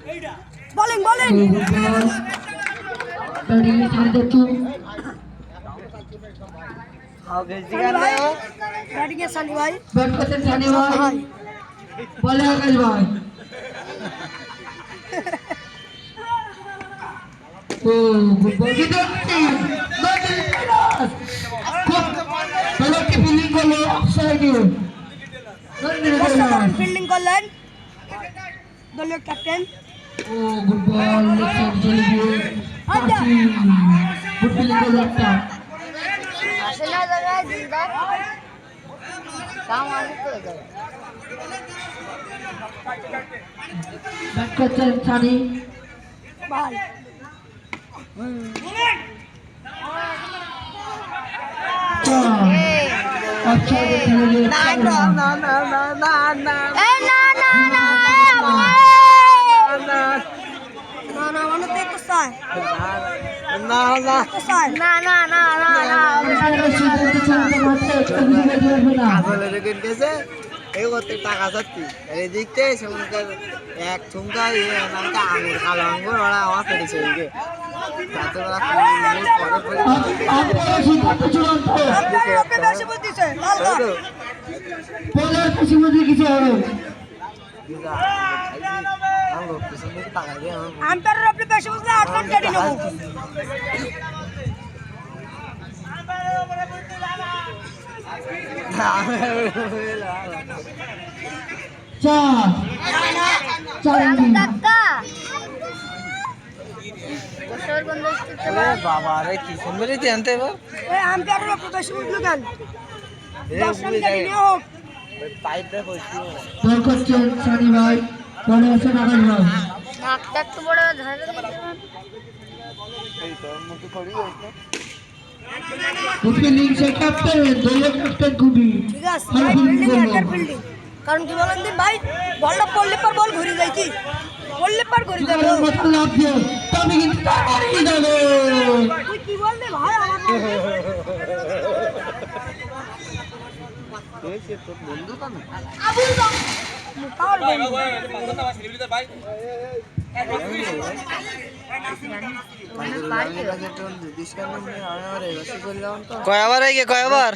Bowling. Batting है सनी भाई। Bat करते हैं सनी भाई। बॉलिंग आकाश भाई। गुड बॉल किधर की फील्डिंग को लो ऑफसाइड फील्डिंग कर लें दलीय captain good ball left side चली गई गुड फील्डिंग को लगता আসলে জায়গায় দিলদার কাম আছে তো জায়গা बैट करते हैं सनी भाई अच्छा না মানে তো একটু সাই না আসলে রেখে গেছে এই করতে টাকা চাচ্ছি এই দিকতে সেখানকার এক ঠুমকা নামটা আঙুর কালো আঙুর ওরা আমার পেরেছে ওইকে আম্পায়ারের আপনি বেশি বুঝলে অ্যাডভান্টেজ নেব বাবা রে কি সুন্দর জানতে এবার এই আম্পায়ারের আপনি বেশি বুঝলে কেন 10 রান কেটে নিয়ে হোক পাইপটা কইছি বল করছেন সানি ভাই বলে আছেন আকাশ ভাই নাকটা একটু বড় ধরে এই তোর মুখে খড়ি হইছে ফিল্ডিং সে ক্যাপ্টেন দলীয় ক্যাপ্টেন গুবি ঠিক আছে ফিল্ডিং কারণ কি বলেন দিন ভাই বলটা পড়লে পর বল ঘুরে যায় কি পড়লে পর ঘুরে যাবে মত লাভ দিয়ে তবে কিন্তু তাড়াতাড়ি যাবে তুই কি বললি ভাই আমার হয়েছে তোর বন্ধু তো না তার কয়বার আগে কয়বার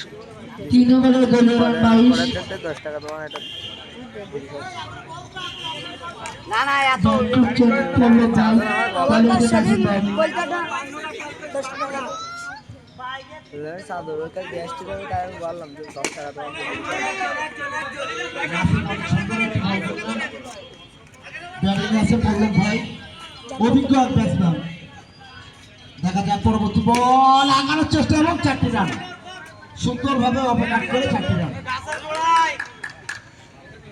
3 ওভারে দলীয় রান 22 10 টাকা তোমার এটা না এত সাদর গ্যাস টাকা বললাম 10 টাকা ভাই অভিজ্ঞ ব্যাটসম্যান দেখা যায় পরবর্তী বল আগানোর চেষ্টা এবং 4টি রান সুন্দরভাবে অপেক্ষা করে 4টি রান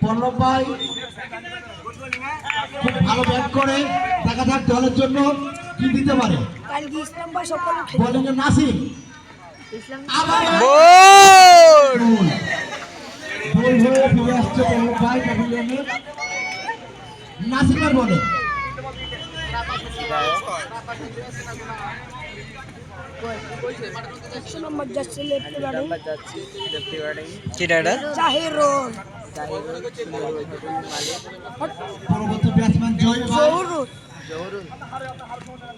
পল্লব ভাই খুব ভালো ব্যাট করে দেখা যাক দলের জন্য কি দিতে পারে কালকে ইসলাম ভাই সকালে বোলিং এ নাসির আবার গোল গোল হয়ে ফিরে আসছে পল্লব ভাই প্যাভিলিয়নে নাসিমের বলে নম্বর যাচ্ছে লেফট ব্যাটিং কি ডাটা জাহিরুল পরবর্তী ব্যাটসম্যান জহুরুল জহুরুল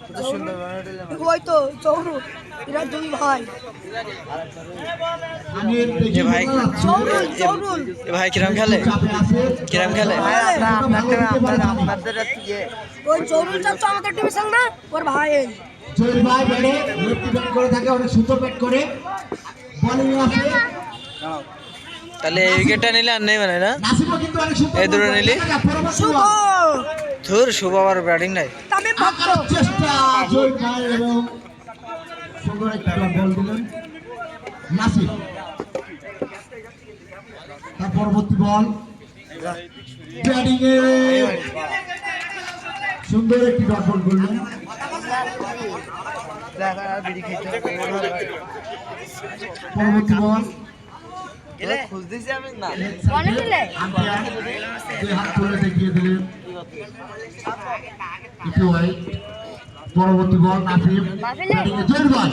কত সুন্দর বানাইলে ওই তো জহুরুল এরা দুই ভাই এ ভাই জহুরুল এ ভাই কিরম খেলে কিরম খেলে আপনাদের ওই জহুরুল চাচা আমাদের টিমের সঙ্গে না ওর ভাই জহির ভাই ব্যাটে লেফট ব্যাট করে থাকে অনেক সুন্দর ব্যাট করে বোলিং এ আসে তাহলে এই উইকেটটা নিলে আর নেই মানে না নাসিমও কিন্তু অনেক সুন্দর এই দুটো নিলি শুভ ধুর শুভ আবার ব্যাটিং নাই তামিম ভক্ত চেষ্টা জহির ভাই এবং সুন্দর একটা বল দিলেন নাসিম তার পরবর্তী বল ব্যাটিং এ সুন্দর একটি ডট বল করলেন পরবর্তী বল খুঁজতেছি আমি না কোনে দিলে দুই হাত তুলে দেখিয়ে দিলেন একটু ওয়াইড পরবর্তী বল নাসিম ব্যাটিং এ জহির ভাই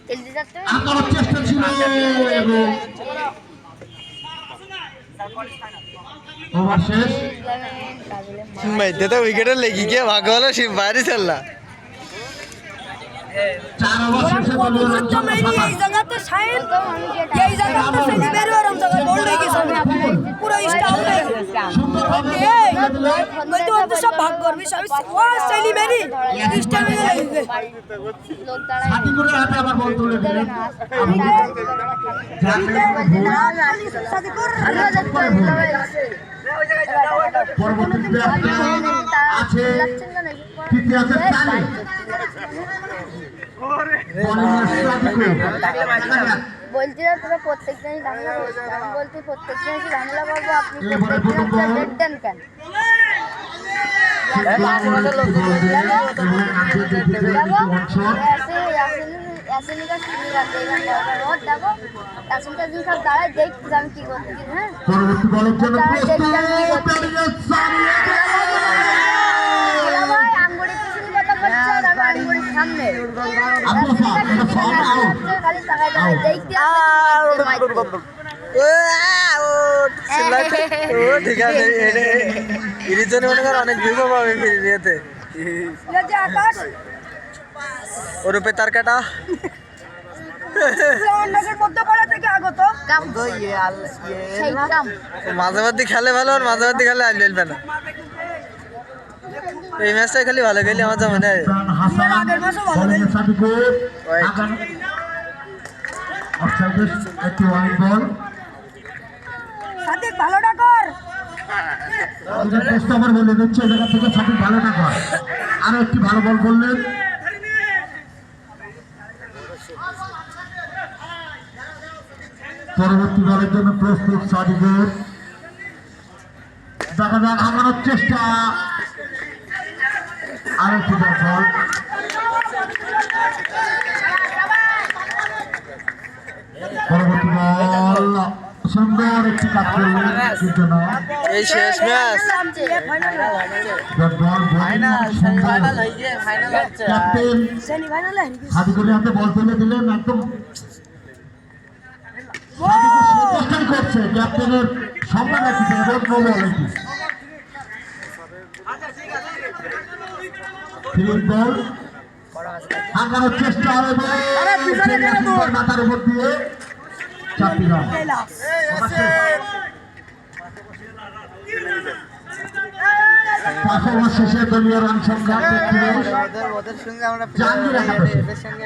জলদি যাচ্ছে আকার চেষ্টা ছিল এবং ওভার শেষ। मैंने तो विकेट लेगी क्या भागो वाला शिव बारिश चल रहा 4 ওভার শেষে দলীয় রান সংখ্যা এই 27। জায়গাতে সাইন এই জায়গাতে সেলি বের হওয়ার জায়গা গোল হয়ে গেছে পুরো স্টাফ হয়ে গেছে সুন্দরভাবে এই मैं तो अब सब भाग कर भी सब वाह सेली मेरी स्टाफ में लग गए लोग दाड़ा সাদিকুরের হাতে আবার বল তুলে দিলেন। सादिकुर পরবর্তীতে আছে তৃতীয়ার্ধের চালে বলিংয়ের সাদিকুর। বলছি না তোরা প্রত্যেকদিনই ঝামেলা করছিস আমি বলছি প্রত্যেকদিনই কি ঝামেলা করবো আপনি এবারে প্রত্যেকদিন প্রথম বল। ডেট দেন কেন यासिन का सुनी रखते हैं रोज देखो यासिन का दिन सब दाड़ा देख हम की करते हैं हैं পরবর্তী বলের জন্য প্রস্তুত ব্যাটিংয়ের সামনে बोला भाई आंगुड़ी किसी ने पता करছে আর আমি আঙ্গুড়ির সামনে আব্দুল সাদ এটা ফল আউট। খালি তাকায় তাকায় দেখতে আমি ठीक है ইরিজনে মনে কর অনেক ভিউ পাবে ফিরিয়েতে लेते आकाश ওর উপরে তার কাটা নগর মধ্যে পড়া থেকে আগত কাম তো ये সেই কাম মাঝে মধ্যে খেলে ভালো আর মাঝে মধ্যে খেলে আইলেন না এই ম্যাচটা খালি ভালো খেলি আমার যা মনে হয় হাসান আগের মাসে ভালো বলিংয়ের সাদিকুর Right. আগান অফসাইডে একটি ওয়াইড বল। সাদিক ভালোটা কর ওদের টেস্ট ওভার বলে দিচ্ছে এই জায়গা থেকে সাদিক ভালোটা কর। আরো একটি ভালো বল করলেন। পরবর্তী বলের জন্য প্রস্তুত সাদিকুর। দেখা যাক আগানোর চেষ্টা। আরো একটি বল পরবর্তী বল সুন্দর একটি কাজ করলেন কিন্তু না এই শেষ ম্যাচ বল ক্যাপ্টেন সেমিফাইনালে সাদিকুরের হাতে বল তুলে দিলেন একদম চেষ্টা করছে ক্যাপ্টেনের সম্মান রাখতে এবং বল এটি ফিল্ড বল আগানোর চেষ্টা এবং মাথার উপর দিয়ে 4টি রান। পাঁচ ওভার শেষে দলীয় রান সংখ্যা 33। ওদের সঙ্গে আমরা জাহাঙ্গীর একাদশে। এদের সঙ্গে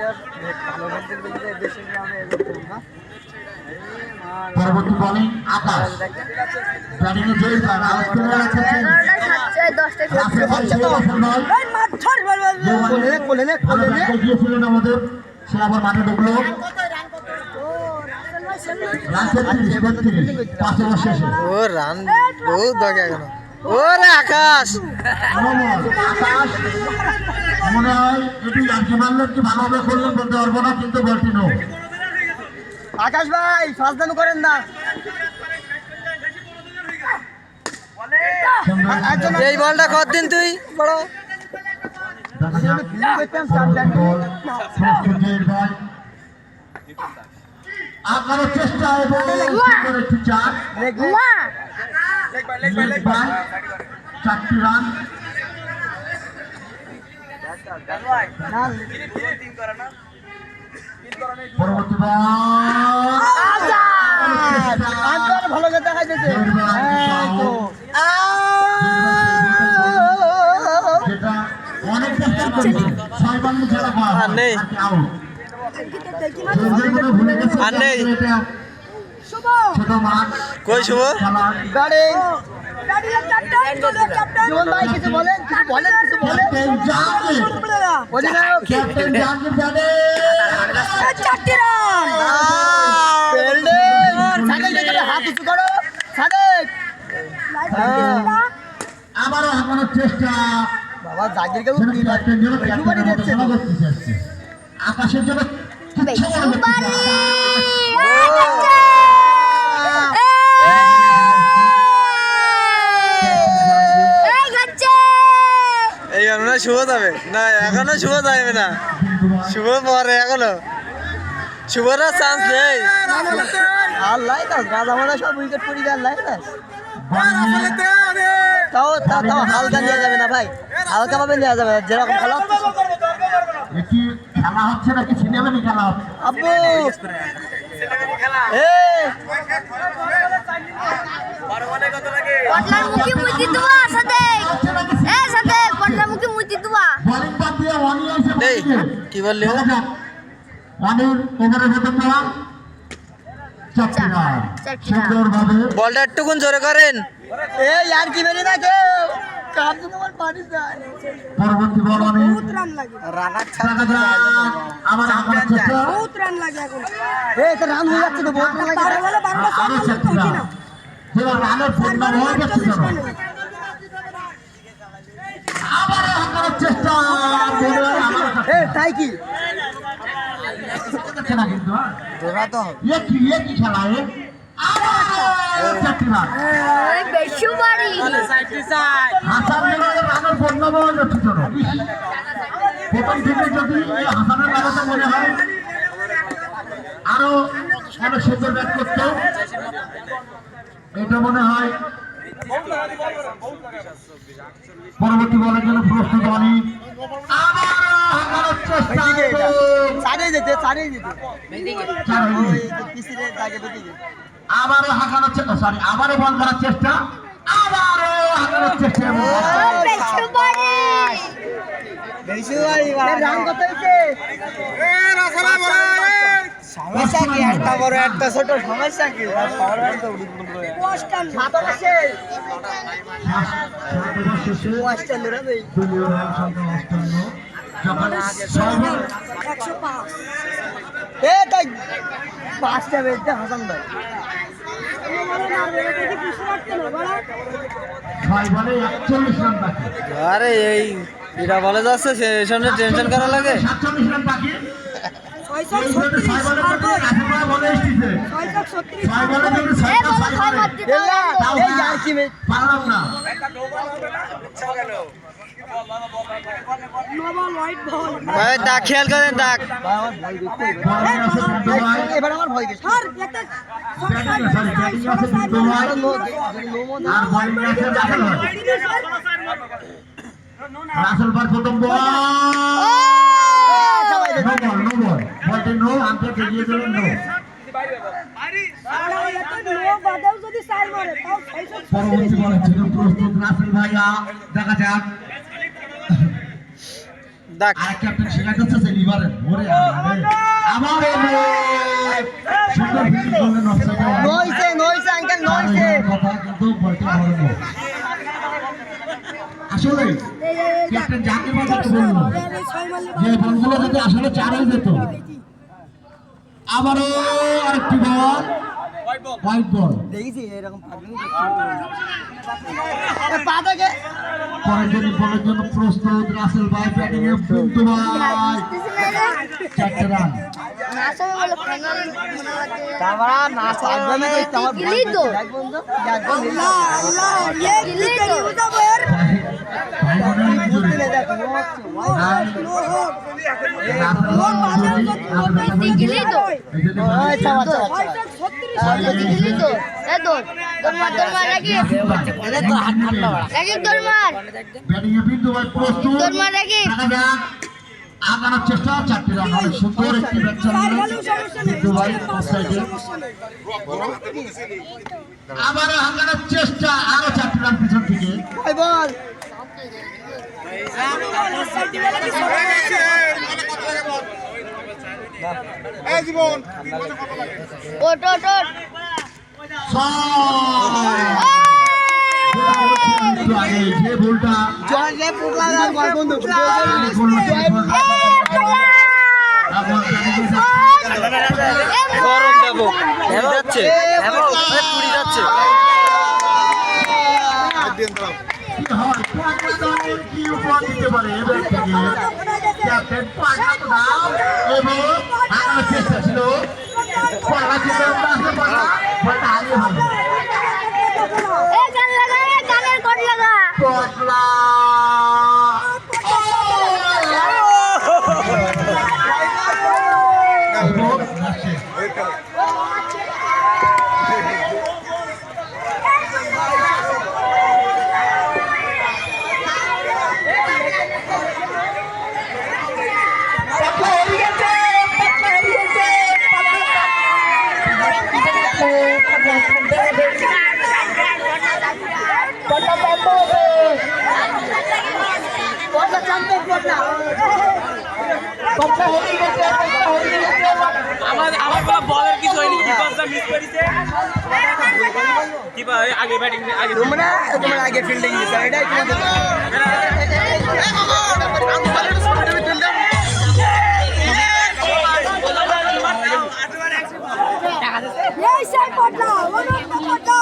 ভালো খেলতে বলতে এদের সঙ্গে আমরা এগোতাম না পরবর্তী বোলিং আকাশ ব্যাটিং এ জয় পান আউট করে রাখছেন 10টা রাসেল ভাই সেই রাসেল ভাই এই মাঠ ধর কোলে গিয়েছিলেন আমাদের সে আবার মাঠে ঢুকলো রান 33 পাঁচ ওভার শেষে ও রান বহুত বাকি এখনো ওরে আকাশ আকাশ মনে হয় এটি আজকে মারলেন কি ভালোভাবে করলেন বলতে পারবো না কিন্তু বলটি নো আকাশ ভাই ফাজদামি করেন না এই বলটা কত দিন তুই বড় আগানোর চেষ্টা এবং সুন্দর একটি চার চারটি রান পরবর্তী ভালো দেখা যাচ্ছে যেটা অনেক চেষ্টা করেছে 6 রান খেলা আর নেই। আউট ভুলে গেছে আর নেই। এটা শুভ ছোট মাঠ কই শুভ খেলা ব্যাটিং ব্যাটিং ক্যাপ্টেন চলো ক্যাপ্টেন জীবন ভাই কিছু বলেন ক্যাপ্টেন জাহাঙ্গীর অধিনায়ক ক্যাপ্টেন জাহাঙ্গীর ব্যাটে 4টি রান হাত উঁচু করো সাদেক আবারও হাঁকানোর চেষ্টা বাবা জাগিরকে ক্যাপ্টেন জন্য ক্যাপ্টেন আলোচনা করতে চাচ্ছে আকাশের জন্য তুচ্ছ মনে করতেছে। এই আমরা শুভ যাবে না এখনো শুভ যাবে না শুভ পরে এখনো শুভরা চান্স নেই আর লাইনাস গাছ আমরা সব উইকেট পড়ি গেল লাইনাস তাও হালকা দেওয়া যাবে না ভাই, হালকা ভাবে দেওয়া যাবে না, যেরকম খেলা হচ্ছে। কি খেলা হচ্ছে নাকি সিনেমানি খেলা হচ্ছে? আব্বু পটলার মুখে মুতি দুয়া সাথে সাথে পটলার মুখে মুতি দুয়া বলিং বাদ দিয়ে ওয়ানি আইছে। কি বললি? ওয়ানির ওভারে প্রথম বল সুন্দরভাবে বলটা একটুকুন জোরে করেন। আর কি বেরিয়ে না কেউ কাপ তো তোমার পানি যায়। পরবর্তী বল ওয়ানি বহুত রান লাগে, আমার চেষ্টা বহুত রান লাগে এখন। রান হয়ে যাচ্ছে তো, বহুত রান লাগে। 12 বলে 12 শট আরো হচ্ছে চেষ্টা না। রানের পরিমাণ হয়ে যাচ্ছে কেন? আবার হাঁকানোর চেষ্টা তাই কি হচ্ছে না কিন্তু জোড়া তো কি খেলা চারটি রান বেশি বাড়ি হাসানের রানের পরিমাণ হয়ে যাচ্ছে কেন? প্রথম থেকে যদি এই হাসানের রানটা মনে হয় আরো অনেক সুন্দর ব্যাট করতো, এটা মনে হয়। পরবর্তী বলের জন্য প্রস্তুত অনেক আবারও হাঁকানোর চেষ্টা, সরি আবারও বল করার চেষ্টা, আবারও হাঁকানোর চেষ্টা। সমস্যা কি? একটা বড় একটা ছোট সমস্যা কি? পাঁচটা বেলতে হাসান ভাই আরে এই এটা বলে যাচ্ছে সে সামনে টেনশন করা লাগে। 47 রান বাকি। খেয়াল করেন দাগ এবার আমার ভয় গেছে। রাসেল ভাই প্রথম বল নো আনতে এগিয়ে গেলেন নো। পরবর্তী বলের জন্য প্রস্তুত রাসেল ভাইয়া, দেখা যাক। আর ক্যাপ্টেন শেখাতে হচ্ছে লিভারের ওরে আবার সুন্দর ফিল্ডিং করলেন অফসাইডে নইছে আঙ্কেল নইছে কথা, কিন্তু বলটা হলো না। আসলে ক্যাপ্টেন জাকির ভাই তো বলল যে বলগুলো যদি আসলে চারে যেত। আবারও আরেকটি বল, হোয়াইট বল। দেখেছি এরকম পা থেকে বলের জন্য প্রস্তুত রাসেল ভাই, ব্যাটিং এ পিন্টু ভাই, 4 রান। আগানোর চেষ্টা, 4টি রান। অনেক সুন্দর একটি ব্যাট চালালেন বিন্দু ভাই অফসাইডে। আবারও আগানোর চেষ্টা, আরো 4টি রান পিছন থেকে। বল জীবন যে ভুলটা গরম দেবো যাচ্ছে পুরি যাচ্ছে। কি উপহার দিতে পারে এবার থেকে ক্যাপ্টেন পাল্টা তো দাও এবং আগানোর চেষ্টা ছিল। পাল্টা ছিল পাল্টা হারিয়ে হবে। পটলা আমার কোনো বলের কিছু হয়নি ডিফেন্সটা মিস করেছে কি ভাই আগে ব্যাটিং আগে তোমরা আগে ফিল্ডিং দিছো এটাই তোমাদের এই সাইড পড়লা ওনো পড়লা